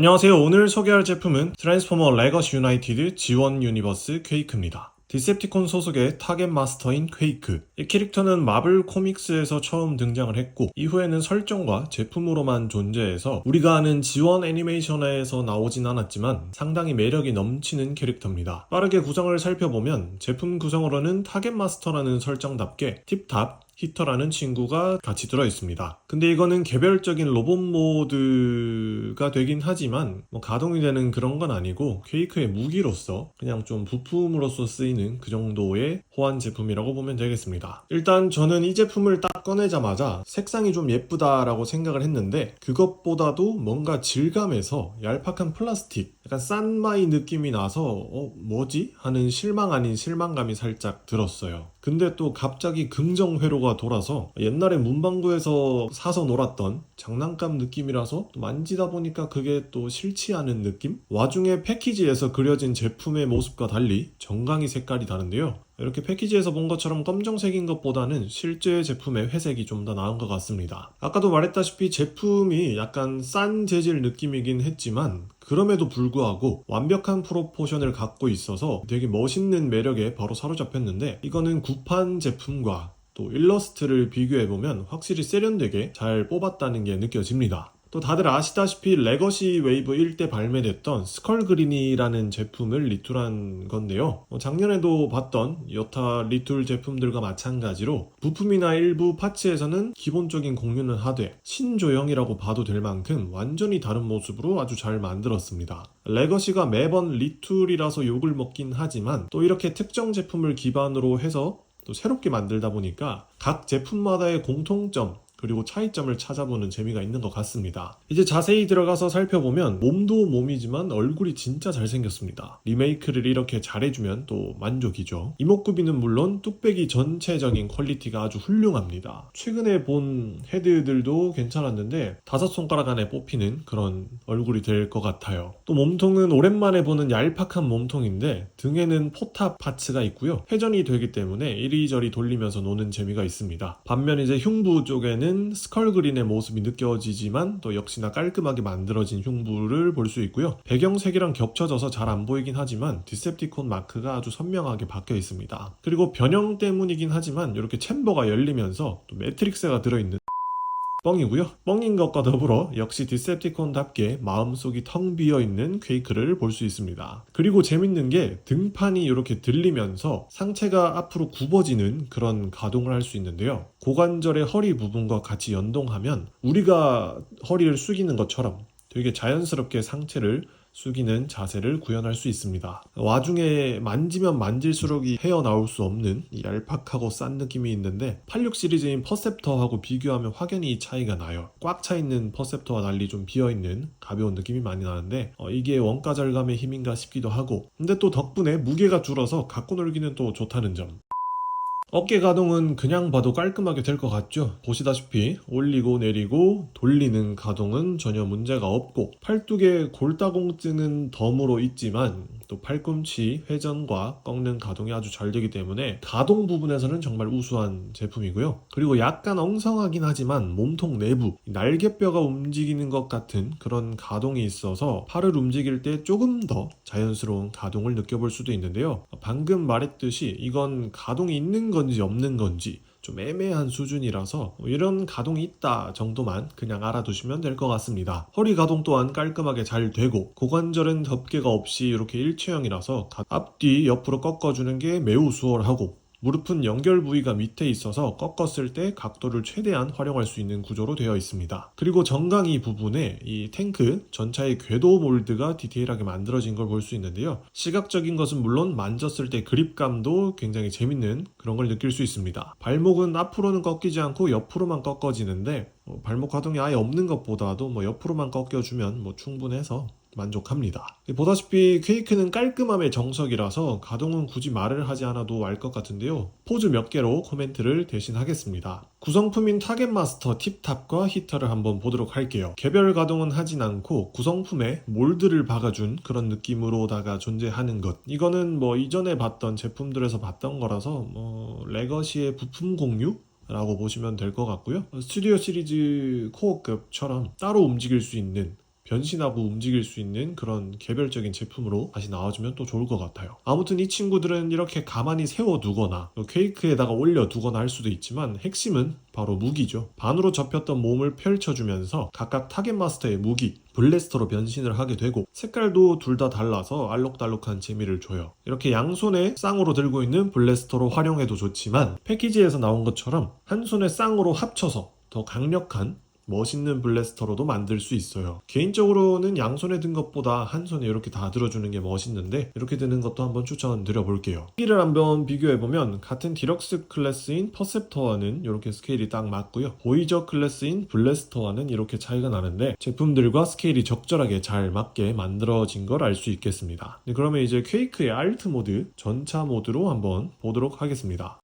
안녕하세요. 오늘 소개할 제품은 트랜스포머 레거시 유나이티드 지원 유니버스 퀘이크입니다. 디셉티콘 소속의 타겟 마스터인 퀘이크. 이 캐릭터는 마블 코믹스에서 처음 등장을 했고 이후에는 설정과 제품으로만 존재해서 우리가 아는 지원 애니메이션에서 나오진 않았지만 상당히 매력이 넘치는 캐릭터입니다. 빠르게 구성을 살펴보면 제품 구성으로는 타겟 마스터라는 설정답게 팁탑, 히터라는 친구가 같이 들어있습니다. 근데 이거는 개별적인 로봇 모드가 되긴 하지만 가동이 되는 그런 건 아니고 퀘이크의 무기로서 그냥 좀 부품으로서 쓰이는 그 정도의 호환 제품이라고 보면 되겠습니다. 일단 저는 이 제품을 딱 꺼내자마자 색상이 좀 예쁘다라고 생각을 했는데 그것보다도 뭔가 질감에서 얄팍한 플라스틱, 약간 싼마이 느낌이 나서 뭐지? 하는 실망 아닌 실망감이 살짝 들었어요. 근데 또 갑자기 긍정회로가 돌아서 옛날에 문방구에서 사서 놀았던 장난감 느낌이라서 또 만지다 보니까 그게 또 싫지 않은 느낌? 와중에 패키지에서 그려진 제품의 모습과 달리 정강이 색깔이 다른데요. 이렇게 패키지에서 본 것처럼 검정색인 것보다는 실제 제품의 회색이 좀 더 나은 것 같습니다. 아까도 말했다시피 제품이 약간 싼 재질 느낌이긴 했지만 그럼에도 불구하고 완벽한 프로포션을 갖고 있어서 되게 멋있는 매력에 바로 사로잡혔는데 이거는 구판 제품과 또 일러스트를 비교해보면 확실히 세련되게 잘 뽑았다는 게 느껴집니다. 또 다들 아시다시피 레거시 웨이브 1때 발매됐던 스컬그린이라는 제품을 리툴한 건데요. 작년에도 봤던 여타 리툴 제품들과 마찬가지로 부품이나 일부 파츠에서는 기본적인 공유는 하되 신조형이라고 봐도 될 만큼 완전히 다른 모습으로 아주 잘 만들었습니다. 레거시가 매번 리툴이라서 욕을 먹긴 하지만 또 이렇게 특정 제품을 기반으로 해서 또 새롭게 만들다 보니까 각 제품마다의 공통점 그리고 차이점을 찾아보는 재미가 있는 것 같습니다. 이제 자세히 들어가서 살펴보면 몸도 몸이지만 얼굴이 진짜 잘생겼습니다. 리메이크를 이렇게 잘해주면 또 만족이죠. 이목구비는 물론 뚝배기 전체적인 퀄리티가 아주 훌륭합니다. 최근에 본 헤드들도 괜찮았는데 5손가락 안에 뽑히는 그런 얼굴이 될 것 같아요. 또 몸통은 오랜만에 보는 얄팍한 몸통인데 등에는 포탑 파츠가 있고요. 회전이 되기 때문에 이리저리 돌리면서 노는 재미가 있습니다. 반면 이제 흉부 쪽에는 스컬그린의 모습이 느껴지지만 또 역시나 깔끔하게 만들어진 흉부를 볼 수 있고요. 배경색이랑 겹쳐져서 잘 안 보이긴 하지만 디셉티콘 마크가 아주 선명하게 박혀 있습니다. 그리고 변형 때문이긴 하지만 이렇게 챔버가 열리면서 또 매트릭스가 들어있는 뻥이고요. 뻥인 것과 더불어 역시 디셉티콘답게 마음속이 텅 비어있는 퀘이크를 볼 수 있습니다. 그리고 재밌는 게 등판이 이렇게 들리면서 상체가 앞으로 굽어지는 그런 가동을 할 수 있는데요. 고관절의 허리 부분과 같이 연동하면 우리가 허리를 숙이는 것처럼 되게 자연스럽게 상체를 숙이는 자세를 구현할 수 있습니다. 와중에 만지면 만질수록 헤어나올 수 없는 얄팍하고 싼 느낌이 있는데 86 시리즈인 퍼셉터하고 비교하면 확연히 이 차이가 나요. 꽉 차있는 퍼셉터와 달리 좀 비어있는 가벼운 느낌이 많이 나는데 이게 원가 절감의 힘인가 싶기도 하고 근데 또 덕분에 무게가 줄어서 갖고 놀기는 또 좋다는 점. 어깨 가동은 그냥 봐도 깔끔하게 될 것 같죠? 보시다시피 올리고 내리고 돌리는 가동은 전혀 문제가 없고 팔뚝에 골다공증은 덤으로 있지만 또 팔꿈치 회전과 꺾는 가동이 아주 잘 되기 때문에 가동 부분에서는 정말 우수한 제품이고요. 그리고 약간 엉성하긴 하지만 몸통 내부 날개뼈가 움직이는 것 같은 그런 가동이 있어서 팔을 움직일 때 조금 더 자연스러운 가동을 느껴볼 수도 있는데요. 방금 말했듯이 이건 가동이 있는 건지 없는 건지 좀 애매한 수준이라서 이런 가동이 있다 정도만 그냥 알아두시면 될 것 같습니다. 허리 가동 또한 깔끔하게 잘 되고 고관절은 덮개가 없이 이렇게 일체형이라서 앞뒤 옆으로 꺾어주는 게 매우 수월하고 무릎은 연결 부위가 밑에 있어서 꺾었을 때 각도를 최대한 활용할 수 있는 구조로 되어 있습니다. 그리고 정강이 부분에 이 탱크 전차의 궤도 몰드가 디테일하게 만들어진 걸 볼 수 있는데요. 시각적인 것은 물론 만졌을 때 그립감도 굉장히 재밌는 그런 걸 느낄 수 있습니다. 발목은 앞으로는 꺾이지 않고 옆으로만 꺾어지는데 발목 가동이 아예 없는 것보다도 옆으로만 꺾여주면 충분해서 만족합니다. 보다시피 퀘이크는 깔끔함의 정석이라서 가동은 굳이 말을 하지 않아도 알 것 같은데요. 포즈 몇 개로 코멘트를 대신 하겠습니다. 구성품인 타겟 마스터 팁탑과 히터를 한번 보도록 할게요. 개별 가동은 하진 않고 구성품에 몰드를 박아준 그런 느낌으로다가 존재하는 것. 이거는 이전에 봤던 제품들에서 봤던 거라서 레거시의 부품 공유? 라고 보시면 될 것 같고요. 스튜디오 시리즈 코어급처럼 따로 움직일 수 있는 변신하고 움직일 수 있는 그런 개별적인 제품으로 다시 나와주면 또 좋을 것 같아요. 아무튼 이 친구들은 이렇게 가만히 세워두거나 퀘이크에다가 올려두거나 할 수도 있지만 핵심은 바로 무기죠. 반으로 접혔던 몸을 펼쳐주면서 각각 타겟 마스터의 무기 블래스터로 변신을 하게 되고 색깔도 둘 다 달라서 알록달록한 재미를 줘요. 이렇게 양손에 쌍으로 들고 있는 블래스터로 활용해도 좋지만 패키지에서 나온 것처럼 한 손에 쌍으로 합쳐서 더 강력한 멋있는 블래스터로도 만들 수 있어요. 개인적으로는 양손에 든 것보다 한 손에 이렇게 다 들어주는 게 멋있는데 이렇게 드는 것도 한번 추천드려 볼게요. 크기를 한번 비교해보면 같은 디럭스 클래스인 퍼셉터와는 이렇게 스케일이 딱 맞고요. 보이저 클래스인 블래스터와는 이렇게 차이가 나는데 제품들과 스케일이 적절하게 잘 맞게 만들어진 걸 알 수 있겠습니다. 그러면 이제 퀘이크의 알트 모드, 전차 모드로 한번 보도록 하겠습니다.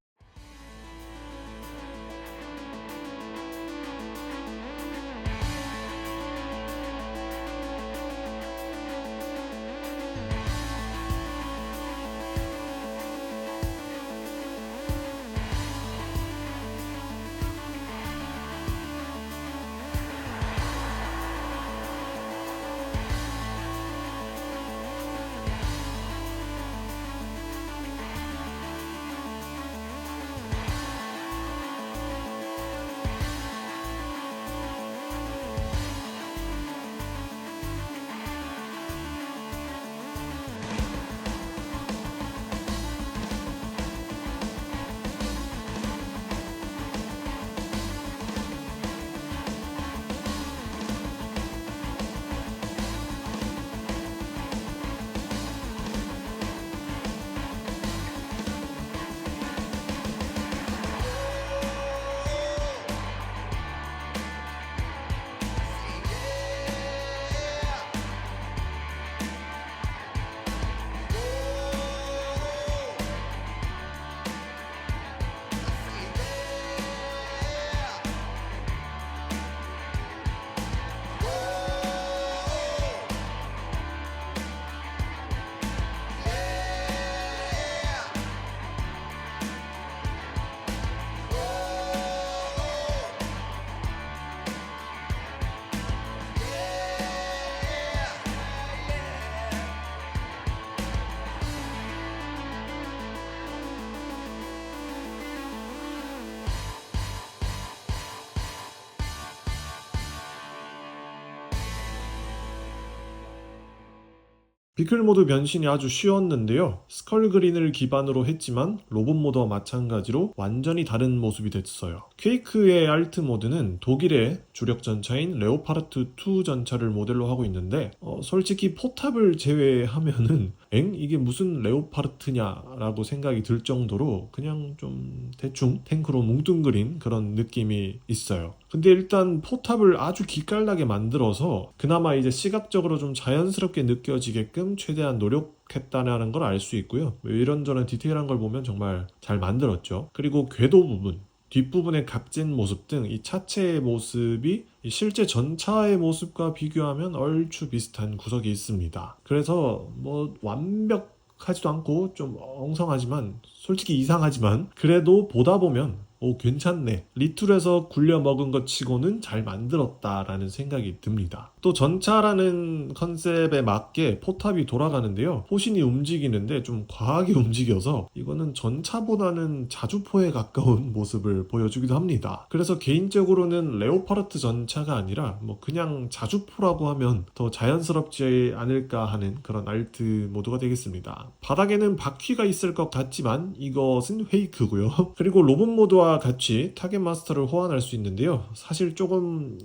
비클 모드 변신이 아주 쉬웠는데요. 스컬 그린을 기반으로 했지만 로봇 모드와 마찬가지로 완전히 다른 모습이 됐어요. 퀘이크의 알트 모드는 독일의 주력 전차인 레오파르트 2 전차를 모델로 하고 있는데 솔직히 포탑을 제외하면은 이게 무슨 레오파르트냐라고 생각이 들 정도로 그냥 좀 대충 탱크로 뭉뚱그린 그런 느낌이 있어요. 근데 일단 포탑을 아주 기깔나게 만들어서 그나마 이제 시각적으로 좀 자연스럽게 느껴지게끔 최대한 노력했다는 걸 알 수 있고요. 이런저런 디테일한 걸 보면 정말 잘 만들었죠. 그리고 궤도 부분, 뒷부분의 각진 모습 등 이 차체의 모습이 실제 전차의 모습과 비교하면 얼추 비슷한 구석이 있습니다. 그래서 뭐 완벽하지도 않고 좀 엉성하지만 솔직히 이상하지만 그래도 보다 보면 괜찮네. 리툴에서 굴려 먹은 것 치고는 잘 만들었다라는 생각이 듭니다. 또 전차라는 컨셉에 맞게 포탑이 돌아가는데요. 포신이 움직이는데 좀 과하게 움직여서 이거는 전차보다는 자주포에 가까운 모습을 보여주기도 합니다. 그래서 개인적으로는 레오파르트 전차가 아니라 그냥 자주포라고 하면 더 자연스럽지 않을까 하는 그런 알트 모드가 되겠습니다. 바닥에는 바퀴가 있을 것 같지만 이것은 페이크고요. 그리고 로봇 모드와 같이 타겟 마스터를 호환할 수 있는데요. 사실 조금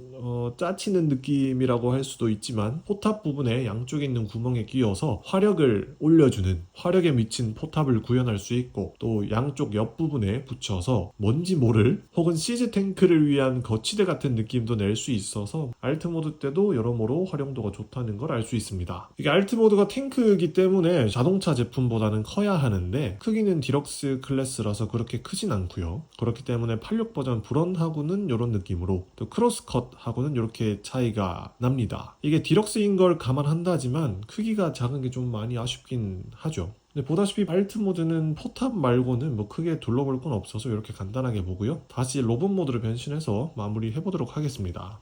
짜치는 느낌이라고 할 수도 있지만 포탑 부분에 양쪽에 있는 구멍에 끼워서 화력을 올려주는 화력에 미친 포탑을 구현할 수 있고 또 양쪽 옆부분에 붙여서 뭔지 모를 혹은 시즈 탱크를 위한 거치대 같은 느낌도 낼 수 있어서 알트 모드 때도 여러모로 활용도가 좋다는 걸 알 수 있습니다. 이게 알트 모드가 탱크이기 때문에 자동차 제품보다는 커야 하는데 크기는 디럭스 클래스라서 그렇게 크진 않고요. 그렇기 때문에 86 버전 브런하고는 이런 느낌으로 또 크로스컷하고는 이렇게 차이가 납니다. 이게 디럭스인 걸 감안한다지만 크기가 작은 게 좀 많이 아쉽긴 하죠. 근데 보다시피 알트 모드는 포탑 말고는 크게 둘러볼 건 없어서 이렇게 간단하게 보고요. 다시 로봇 모드로 변신해서 마무리 해보도록 하겠습니다.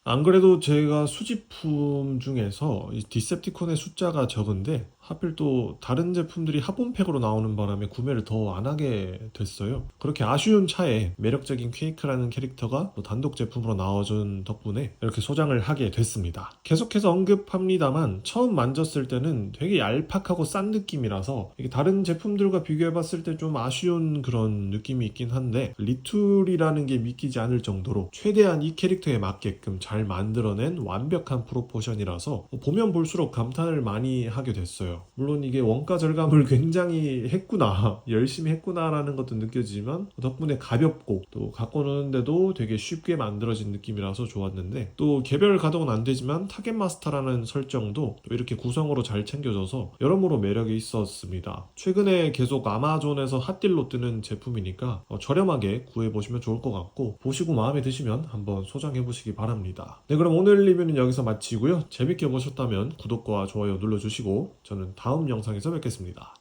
안 그래도 제가 수집품 중에서 이 디셉티콘의 숫자가 적은데 하필 또 다른 제품들이 합본팩으로 나오는 바람에 구매를 더 안 하게 됐어요. 그렇게 아쉬운 차에 매력적인 퀘이크라는 캐릭터가 또 단독 제품으로 나와준 덕분에 이렇게 소장을 하게 됐습니다. 계속해서 언급합니다만 처음 만졌을 때는 되게 얄팍하고 싼 느낌이라서 이게 다른 제품들과 비교해봤을 때 좀 아쉬운 그런 느낌이 있긴 한데 리툴이라는 게 믿기지 않을 정도로 최대한 이 캐릭터에 맞게끔 잘 만들어낸 완벽한 프로포션이라서 보면 볼수록 감탄을 많이 하게 됐어요. 물론 이게 원가 절감을 굉장히 했구나, 열심히 했구나라는 것도 느껴지지만 덕분에 가볍고 또 갖고 노는데도 되게 쉽게 만들어진 느낌이라서 좋았는데, 또 개별 가동은 안 되지만 타겟 마스터라는 설정도 또 이렇게 구성으로 잘 챙겨져서 여러모로 매력이 있었습니다. 최근에 계속 아마존에서 핫딜로 뜨는 제품이니까 저렴하게 구해보시면 좋을 것 같고, 보시고 마음에 드시면 한번 소장해보시기 바랍니다. 네, 그럼 오늘 리뷰는 여기서 마치고요. 재밌게 보셨다면 구독과 좋아요 눌러주시고 저는 다음 영상에서 뵙겠습니다.